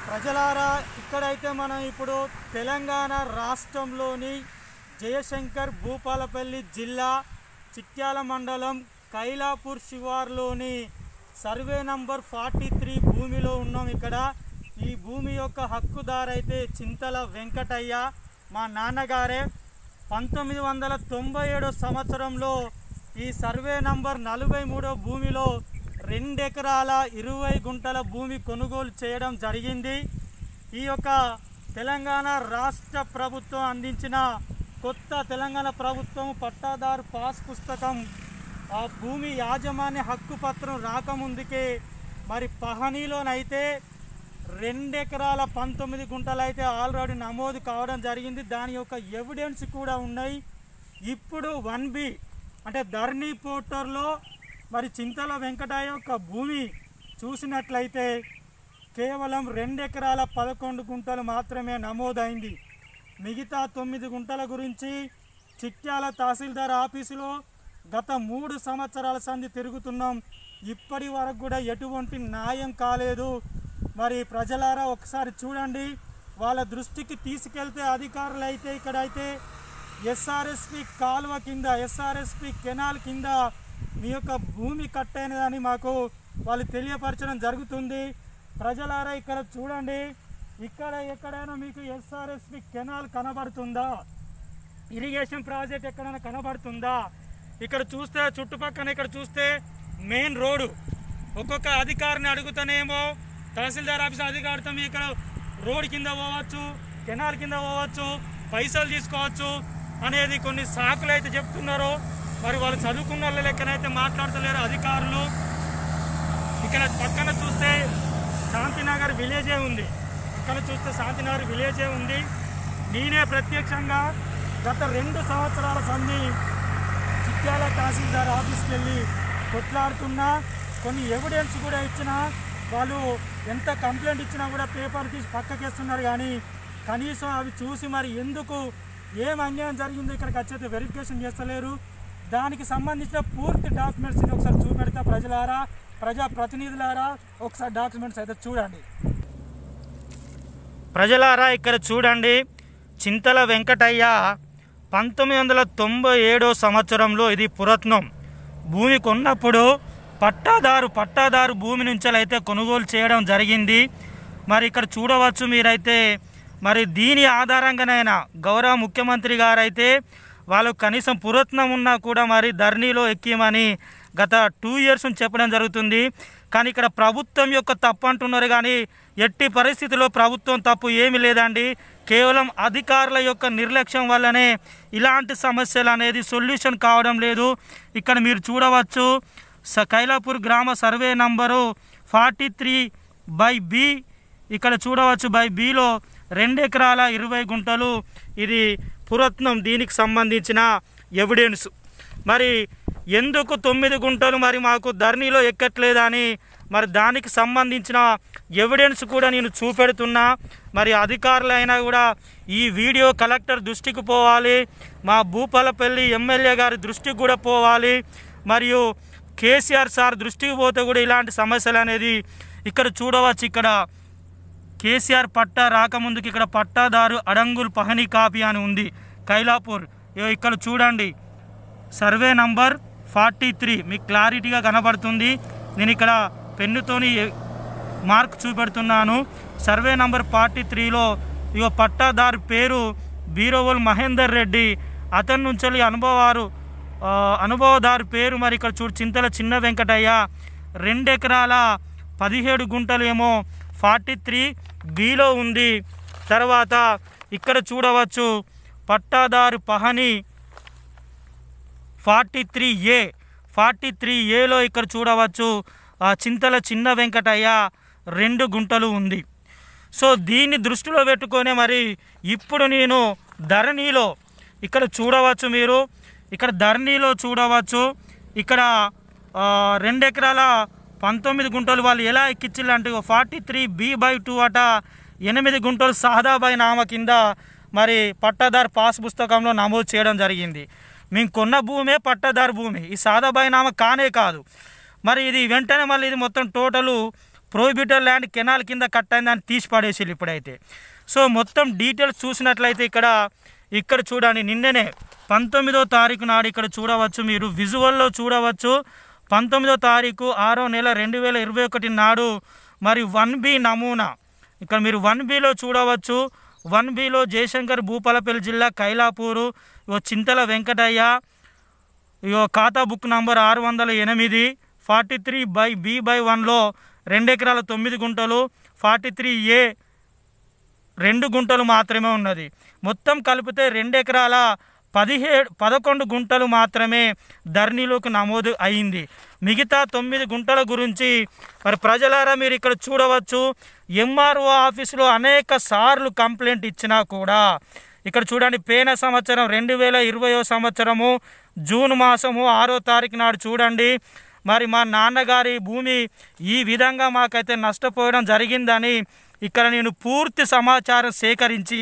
ప్రజలారా ఇక్కడైతే మనం ఇప్పుడు తెలంగాణ రాష్ట్రంలోని జయశంకర్ భూపాలపల్లి జిల్లా చిట్యాల మండలం కైలాపూర్ శివార్లోని సర్వే నంబర్ 43 భూమిలో ఉన్నాం. ఇక్కడ ఈ భూమి యొక్క హక్కుదారు అయితే చింతల వెంకటయ్య మా నాన్నగారే. 1997 సంవత్సరంలో ఈ సర్వే నంబర్ 43 భూమిలో 2 ఎకరాల 20 గుంటల భూమి కొనుగోలు చేయడం జరిగింది. ఈ యొక్క తెలంగాణ రాష్ట్ర ప్రభుత్వం అందించిన కొత్త తెలంగాణ ప్రభుత్వం పట్టాదారు పాస్ పుస్తకం ఆ భూమి యాజమాన్య హక్కు పత్రం రాకముందుకే మరి పహనీలోనైతే 2 ఎకరాల 19 గుంటలు అయితే ఆల్రెడీ నమోదు కావడం జరిగింది. దాని యొక్క ఎవిడెన్స్ కూడా ఉన్నాయి. ఇప్పుడు 1B అంటే ధరణి పోర్టల్లో మరి చింతల వెంకటయ్య యొక్క భూమి చూసినట్లయితే కేవలం 2 ఎకరాల 11 గుంటలు మాత్రమే నమోదైంది. మిగతా 9 గుంటల గురించి చిట్యాల తహసీల్దార్ ఆఫీసులో గత 3 సంవత్సరాల సంధి తిరుగుతున్నాం. ఇప్పటి వరకు కూడా ఎటువంటి న్యాయం కాలేదు. మరి ప్రజలారా ఒకసారి చూడండి, వాళ్ళ దృష్టికి తీసుకెళ్తే అధికారులు అయితే ఇక్కడైతే ఎస్ఆర్ఎస్పి కాలువ కింద ఎస్ఆర్ఎస్పి కెనాల్ కింద మీ యొక్క భూమి కట్టైనదని మాకు వాళ్ళు తెలియపరచడం జరుగుతుంది. ప్రజలారా ఇక్కడ చూడండి, ఇక్కడ ఎక్కడైనా మీకు ఎస్ఆర్ఎస్పి కెనాల్ కనబడుతుందా? ఇరిగేషన్ ప్రాజెక్ట్ ఎక్కడైనా కనబడుతుందా? ఇక్కడ చూస్తే చుట్టుపక్కల ఇక్కడ చూస్తే మెయిన్ రోడ్డు. ఒక్కొక్క అధికారిని అడుగుతానేమో తహసీల్దార్ ఆఫీస్ అధికారితో ఇక్కడ రోడ్ కింద పోవచ్చు, కెనాల్ కింద పోవచ్చు, పైసలు తీసుకోవచ్చు అనేది కొన్ని సాకులు అయితే చెప్తున్నారు. మరి వాళ్ళు చదువుకున్న వాళ్ళ లెక్కనైతే మాట్లాడతలేరు అధికారులు. ఇక్కడ పక్కన చూస్తే శాంతినగర్ విలేజే ఉంది. ఇక్కడ చూస్తే శాంతినగర్ విలేజే ఉంది. నేనే ప్రత్యక్షంగా గత 2 సంవత్సరాల సంధి చిట్యాల తహసీల్దార్ ఆఫీస్కి వెళ్ళి కొట్లాడుతున్నా. కొన్ని ఎవిడెన్స్ కూడా ఇచ్చినా వాళ్ళు ఎంత కంప్లైంట్ ఇచ్చినా కూడా పేపర్ తీసి పక్కకేస్తున్నారు. కానీ కనీసం అవి చూసి మరి ఎందుకు ఏం అన్యాయం జరిగిందో ఇక్కడికి వచ్చేది వెరిఫికేషన్ చేస్తలేరు. దానికి సంబంధించిన పూర్తి డాక్యుమెంట్స్ని ఒకసారి చూపెడతా ప్రజలారా, ప్రజాప్రతినిధులారా ఒకసారి డాక్యుమెంట్స్ అయితే చూడండి. ప్రజలారా ఇక్కడ చూడండి, చింతల వెంకటయ్య 1997 సంవత్సరంలో ఇది పురత్నం భూమి కొన్నప్పుడు పట్టాదారు భూమి నుంచి అయితే కొనుగోలు చేయడం జరిగింది. మరి ఇక్కడ చూడవచ్చు మీరైతే మరి దీని ఆధారంగానైనా గౌరవ ముఖ్యమంత్రి గారు అయితే వాళ్ళు కనీసం పురత్నం ఉన్నా కూడా మరి ధరణిలో ఎక్కిమని గత 2 years నుంచి చెప్పడం జరుగుతుంది. కానీ ఇక్కడ ప్రభుత్వం యొక్క తప్పు అంటున్నారు. కానీ ఎట్టి పరిస్థితిలో ప్రభుత్వం తప్పు ఏమీ లేదండి. కేవలం అధికారుల యొక్క నిర్లక్ష్యం వల్లనే ఇలాంటి సమస్యలు అనేది సొల్యూషన్ కావడం లేదు. ఇక్కడ మీరు చూడవచ్చు కైలాపూర్ గ్రామ సర్వే నంబరు 43/B. ఇక్కడ చూడవచ్చు బైలో 2 ఎకరాల 20 గుంటలు ఇది పురత్నం. దీనికి సంబంధించిన ఎవిడెన్స్ మరి ఎందుకు 9 గుంటలు మరి మాకు ధరణిలో ఎక్కట్లేదని మరి దానికి సంబంధించిన ఎవిడెన్స్ కూడా నేను చూపెడుతున్నా. మరి అధికారులైనా కూడా ఈ వీడియో కలెక్టర్ దృష్టికి పోవాలి, మా భూపాలపల్లి ఎమ్మెల్యే గారి దృష్టికి కూడా పోవాలి, మరియు కేసీఆర్ సార్ దృష్టికి పోతే కూడా ఇలాంటి సమస్యలు అనేది ఇక్కడ చూడవచ్చు. ఇక్కడ కేసీఆర్ పట్టా రాకముందుకు ఇక్కడ పట్టాదారు అడంగుల్ పహనీ కాపీ అని ఉంది కైలాపూర్. ఇక్కడ చూడండి సర్వే నంబర్ 43 మీకు క్లారిటీగా కనబడుతుంది. నేను ఇక్కడ పెన్నుతోని మార్క్ చూపెడుతున్నాను. సర్వే నంబర్ 43లో ఇగో పట్టాదారు పేరు బీరోవల్ మహేందర్ రెడ్డి. అతని నుంచి అనుభవదారు పేరు మరి ఇక్కడ చూడు చింతల చిన్న వెంకటయ్య. 2 ఎకరాల 17 గుంటలు ఏమో 43Bలో ఉంది. తర్వాత ఇక్కడ చూడవచ్చు పట్టాదారు పహనీ 43Aలో ఇక్కడ చూడవచ్చు చింతల చిన్న వెంకటయ్య 2 గుంటలు ఉంది. సో దీన్ని దృష్టిలో పెట్టుకొని మరి ఇప్పుడు నేను ధరణిలో ఇక్కడ చూడవచ్చు, మీరు ఇక్కడ ధరణిలో చూడవచ్చు ఇక్కడ 2 ఎకరాల 19 గుంటలు వాళ్ళు ఎలా ఎక్కించాలంటే 43B/2 అట 8 గుంటలు సాదాబాయి నామ కింద మరి పట్టాదారు పాస్ పుస్తకంలో నమోదు చేయడం జరిగింది. మేము కొన్న భూమే పట్టాదారు భూమి, ఈ సాదాబాయి నామ కానే కాదు. మరి ఇది వెంటనే మళ్ళీ ఇది మొత్తం టోటలు ప్రొహిబిటెడ్ ల్యాండ్ కెనాల్ కింద కట్ అయింది అని తీసి పడేసారు ఇప్పుడైతే. సో మొత్తం డీటెయిల్స్ చూసినట్లయితే ఇక్కడ చూడండి, నిన్ననే 19వ తారీఖు నాడు ఇక్కడ చూడవచ్చు, మీరు విజువల్లో చూడవచ్చు. 19వ తారీఖు 6వ నెల 2021 నాడు మరి 1B నమూనా ఇక్కడ మీరు 1Bలో చూడవచ్చు. 1Bలో జయశంకర్ భూపాలపల్లి జిల్లా కైలాపూరు, చింతల వెంకటయ్య, ఖాతా బుక్ నంబర్ 608, 43/B/1లో 2 ఎకరాల 9 గుంటలు, 43A 2 గుంటలు మాత్రమే ఉన్నది. మొత్తం కలిపితే 2 ఎకరాల 11 గుంటలు మాత్రమే ధరణిలోకి నమోదు అయింది. మిగతా 9 గుంటల గురించి మరి ప్రజలారా మీరు ఇక్కడ చూడవచ్చు. ఎంఆర్ఓ ఆఫీసులో అనేక సార్లు కంప్లైంట్ ఇచ్చినా కూడా ఇక్కడ చూడండి, పోయిన సంవత్సరం 2020 సంవత్సరము జూన్ మాసము 6వ తారీఖు నాడు చూడండి, మరి మా నాన్నగారి భూమి ఈ విధంగా మాకైతే నష్టపోవడం జరిగిందని ఇక్కడ నేను పూర్తి సమాచారం సేకరించి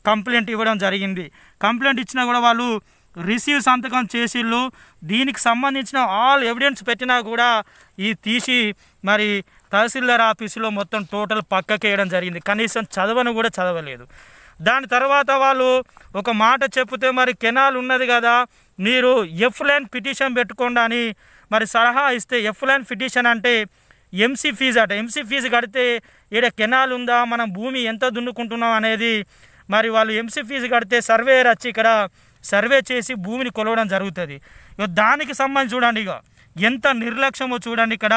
కంప్లైంట్ ఇవ్వడం జరిగింది. కంప్లైంట్ ఇచ్చినా కూడా వాళ్ళు రిసీవ్ సంతకం చేసిళ్ళు. దీనికి సంబంధించిన ఆల్ ఎవిడెన్స్ పెట్టినా కూడా ఈ తీసి మరి తహసీల్దార్ ఆఫీసులో మొత్తం టోటల్ పక్కకి వేయడం జరిగింది. కనీసం చదవను కూడా చదవలేదు. దాని తర్వాత వాళ్ళు ఒక మాట చెప్తే మరి కెనాల్ ఉన్నది కదా, మీరు ఎఫ్ లైన్ పిటిషన్ పెట్టుకోండి అని మరి సలహా ఇస్తే, ఎఫ్ లైన్ పిటిషన్ అంటే ఎంసీ ఫీజు అట. ఎంసీ ఫీజు కడితే ఈడ కెనాల్ ఉందా, మనం భూమి ఎంత దున్నుకుంటున్నాం అనేది మరి వాళ్ళు ఎంసీ ఫీజు కడితే సర్వేయర్ వచ్చి ఇక్కడ సర్వే చేసి భూమిని కొలవడం జరుగుతుంది. దానికి సంబంధించి చూడండి ఇక ఎంత నిర్లక్ష్యమో చూడండి. ఇక్కడ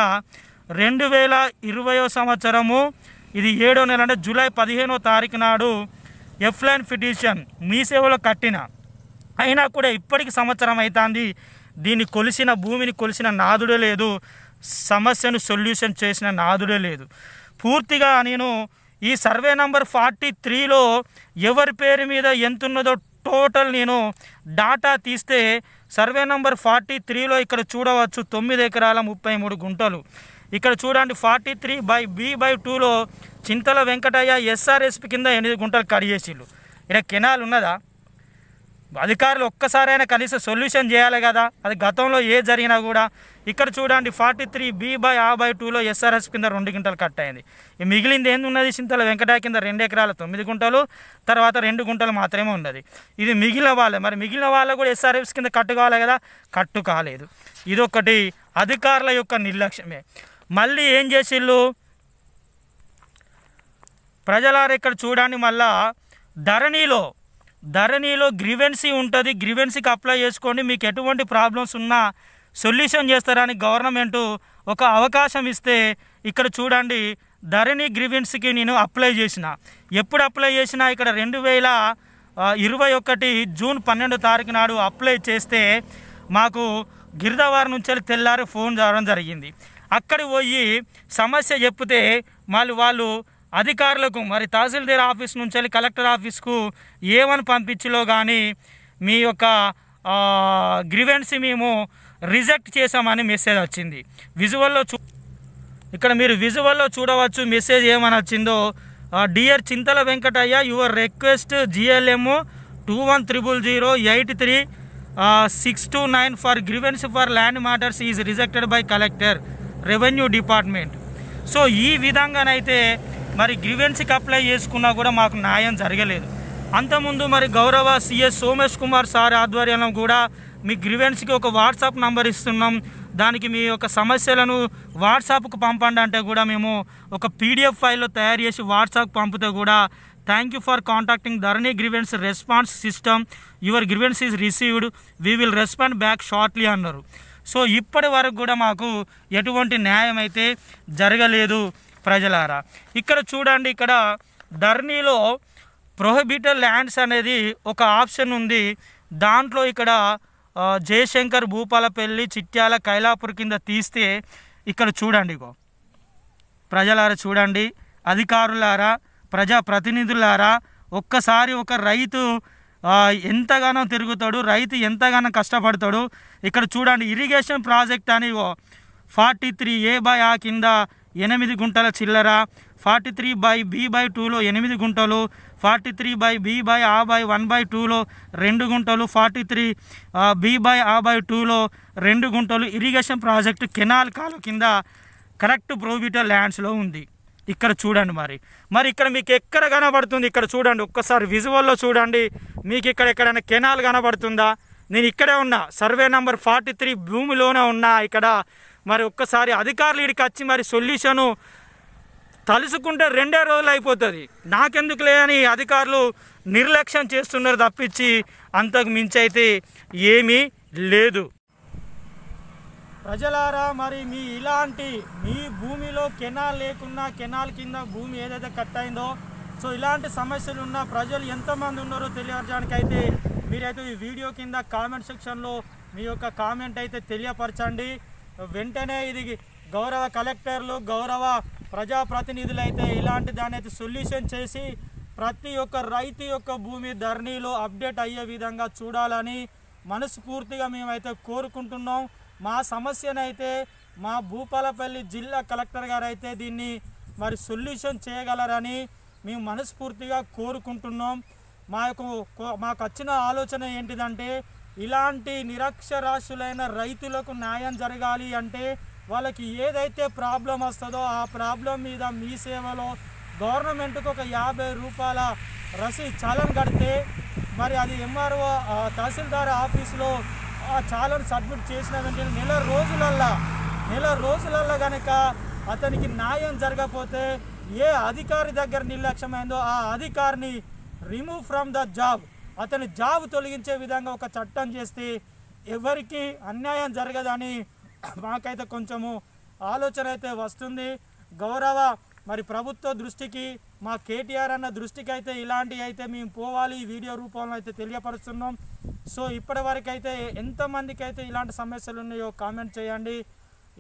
2020 సంవత్సరము ఇది 7వ నెల అంటే జూలై 15వ తారీఖు నాడు ఎఫ్ లైన్ పిటిషన్ మీ సేవలో కట్టిన, అయినా కూడా ఇప్పటికి సంవత్సరం అవుతుంది. దీన్ని కొలిసిన భూమిని కొలిసిన నాదుడే లేదు, సమస్యను సొల్యూషన్ చేసిన నాదుడే లేదు. పూర్తిగా నేను ఈ సర్వే నంబర్ 43లో ఎవరి పేరు మీద ఎంత ఉన్నదో టోటల్ నేను డాటా తీస్తే సర్వే నంబర్ 43లో ఇక్కడ చూడవచ్చు 9 ఎకరాల 33 గుంటలు. ఇక్కడ చూడండి 43/B/2లో చింతల వెంకటయ్య SRSP కింద 8 గుంటలు కడిగేసిళ్ళు. ఇక్కడ కెనాల్ ఉన్నదా? అధికారులు ఒక్కసారైనా కనీసం సొల్యూషన్ చేయాలి కదా, అది గతంలో ఏ జరిగినా కూడా. ఇక్కడ చూడండి 43B/2లో SRSP కింద 2 గుంటలు కట్ అయింది. మిగిలింది ఏంది ఉన్నది, చింతల వెంకటయ్య కింద 2 ఎకరాల 9 గుంటలు, తర్వాత 2 గుంటలు మాత్రమే ఉన్నది. ఇది మిగిలిన వాళ్ళే, మరి మిగిలిన వాళ్ళు కూడా SRSP కింద కట్టు కావాలి కదా, కట్టు కాలేదు. ఇదొకటి అధికారుల యొక్క నిర్లక్ష్యమే. మళ్ళీ ఏం చేసిళ్ళు ప్రజలారా ఇక్కడ చూడండి, మళ్ళా ధరణిలో గ్రీవెన్సీ ఉంటుంది, గ్రీవెన్సీకి అప్లై చేసుకోండి, మీకు ఎటువంటి ప్రాబ్లమ్స్ ఉన్నా సొల్యూషన్ చేస్తారని గవర్నమెంట్ ఒక అవకాశం ఇస్తే ఇక్కడ చూడండి ధరణి గ్రీవెన్సీకి నేను అప్లై చేసిన. ఎప్పుడు అప్లై చేసినా ఇక్కడ 2021 జూన్ 12వ తారీఖు నాడు అప్లై చేస్తే మాకు గిరిదవారి నుంచి తెల్లారి ఫోన్ చేయడం జరిగింది. అక్కడికి పోయి సమస్య చెప్తే మళ్ళీ వాళ్ళు అధికారులకు మరి తహసీల్దార్ ఆఫీస్ నుంచి కలెక్టర్ ఆఫీస్కు ఏమని పంపించిలో కానీ మీ యొక్క గ్రీవెన్సీ మేము రిజెక్ట్ చేసామని మెసేజ్ వచ్చింది. ఇక్కడ మీరు విజువల్లో చూడవచ్చు మెసేజ్ ఏమని వచ్చిందో. Dear Chintala Venkataiah, your request GLM 2100836229 for grievance for land matters is rejected by collector revenue department. So ఈ విధంగానైతే మరి గ్రీవెన్సీకి అప్లై చేసుకున్నా కూడా మాకు న్యాయం జరగలేదు. అంతకుముందు మరి గౌరవ CS సోమేష్ కుమార్ సార్ ఆధ్వర్యంలో కూడా మీ గ్రీవెన్స్కి ఒక వాట్సాప్ నంబర్ ఇస్తున్నాం, దానికి మీ యొక్క సమస్యలను వాట్సాప్కు పంపండి అంటే కూడా మేము ఒక PDF ఫైల్లో తయారు చేసి వాట్సాప్ పంపితే కూడా thank you for contacting Dharani grievance response system, your grievance is received, we will respond back shortly అన్నారు. సో ఇప్పటి వరకు కూడా మాకు ఎటువంటి న్యాయం అయితే జరగలేదు ప్రజలారా. ఇక్కడ చూడండి, ఇక్కడ ధరణిలో ప్రొహిబిటెడ్ ల్యాండ్స్ అనేది ఒక ఆప్షన్ ఉంది. దాంట్లో ఇక్కడ జయశంకర్ భూపాలపల్లి చిట్యాల కైలాపూర్ కింద తీస్తే ఇక్కడ చూడండి, ఇగో ప్రజలారా చూడండి, అధికారులారా ప్రజాప్రతినిధులారా, ఒక్కసారి ఒక రైతు ఎంతగానో తిరుగుతాడు, రైతు ఎంతగానో కష్టపడతాడు. ఇక్కడ చూడండి ఇరిగేషన్ ప్రాజెక్ట్ అని 43A/A కింద 8 గుంటల చిల్లర, 43/B/2లో 8 గుంటలు, 43/B/A/1/2లో 2 గుంటలు, 43B/A/2లో 2 గుంటలు ఇరిగేషన్ ప్రాజెక్టు కెనాల్ కాలు కింద కరెక్ట్ ప్రోబిటల్ ల్యాండ్స్లో ఉంది. ఇక్కడ చూడండి, మరి ఇక్కడ మీకు ఎక్కడ కనబడుతుంది? ఇక్కడ చూడండి, ఒక్కసారి విజువల్లో చూడండి. మీకు ఇక్కడ ఎక్కడైనా కెనాల్ కనబడుతుందా? నేను ఇక్కడే ఉన్నా, సర్వే నెంబర్ 43 భూమిలోనే ఉన్నా ఇక్కడ. మరి ఒక్కసారి అధికారులు ఇక్కడికి వచ్చి మరి సొల్యూషను తలుసుకుంటే 2 రోజులు అయిపోతుంది. నాకెందుకులే అని అధికారులు నిర్లక్ష్యం చేస్తున్నారు తప్పించి అంతకు మించి అయితే ఏమీ లేదు. ప్రజలారా, మరి మీ భూమిలో కెనాల్ లేకున్నా, కెనాల్ కింద భూమి ఏదైతే కట్ అయిందో, సో ఇలాంటి సమస్యలు ఉన్న ప్రజలు ఎంతమంది ఉన్నారో తెలియజేయడానికి అయితే మీరైతే ఈ వీడియో కింద కామెంట్ సెక్షన్లో మీ యొక్క కామెంట్ అయితే తెలియపరచండి. వెంటనే ఇది గౌరవ కలెక్టర్లు, గౌరవ ప్రజాప్రతినిధులు అయితే ఇలాంటి దాన్ని అయితే సొల్యూషన్ చేసి ప్రతి ఒక్క రైతు యొక్క భూమి ధరణిలో అప్డేట్ అయ్యే విధంగా చూడాలని మనస్ఫూర్తిగా మేమైతే కోరుకుంటున్నాం. మా సమస్యనైతే మా భూపాలపల్లి జిల్లా కలెక్టర్ గారు అయితే దీన్ని మరి సొల్యూషన్ చేయగలరని మేము మనస్ఫూర్తిగా కోరుకుంటున్నాం. మాకు వచ్చిన ఆలోచన ఏంటిదంటే, ఇలాంటి నిరక్షరాస్యులైన రైతులకు న్యాయం జరగాలి అంటే వాళ్ళకి ఏదైతే ప్రాబ్లం వస్తుందో ఆ ప్రాబ్లం మీద మీ సేవలో గవర్నమెంట్కి ఒక 50 రూపాయల రసీదు చాలన్ కడితే మరి అది ఎంఆర్ఓ తహసీల్దార్ ఆఫీసులో ఆ చాలను సబ్మిట్ చేసిన వెంటనే నెల రోజులల్లో కనుక అతనికి న్యాయం జరగకపోతే ఏ అధికారి దగ్గర నిర్లక్ష్యమైందో ఆ అధికారిని రిమూవ్ ఫ్రమ్ ద జాబ్, అతని జాబ్ తొలగించే విధంగా ఒక చట్టం చేస్తే ఎవరికి అన్యాయం జరగదని మాకైతే కొంచెము ఆలోచన అయితే వస్తుంది. గౌరవ మరి ప్రభుత్వ దృష్టికి, మా కేటీఆర్ అన్న దృష్టికి అయితే ఇలాంటివి అయితే మేము పోవాలి, ఈ వీడియో రూపంలో అయితే తెలియపరుస్తున్నాం. సో ఇప్పటి వరకు అయితే ఎంతమందికి అయితే ఇలాంటి సమస్యలు ఉన్నాయో కామెంట్ చేయండి.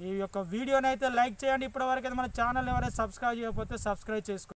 ఈ యొక్క వీడియోని అయితే లైక్ చేయండి. ఇప్పటి వరకు అయితే మన ఛానల్ ఎవరైతే సబ్స్క్రైబ్ చేయకపోతే సబ్స్క్రైబ్ చేసుకోండి.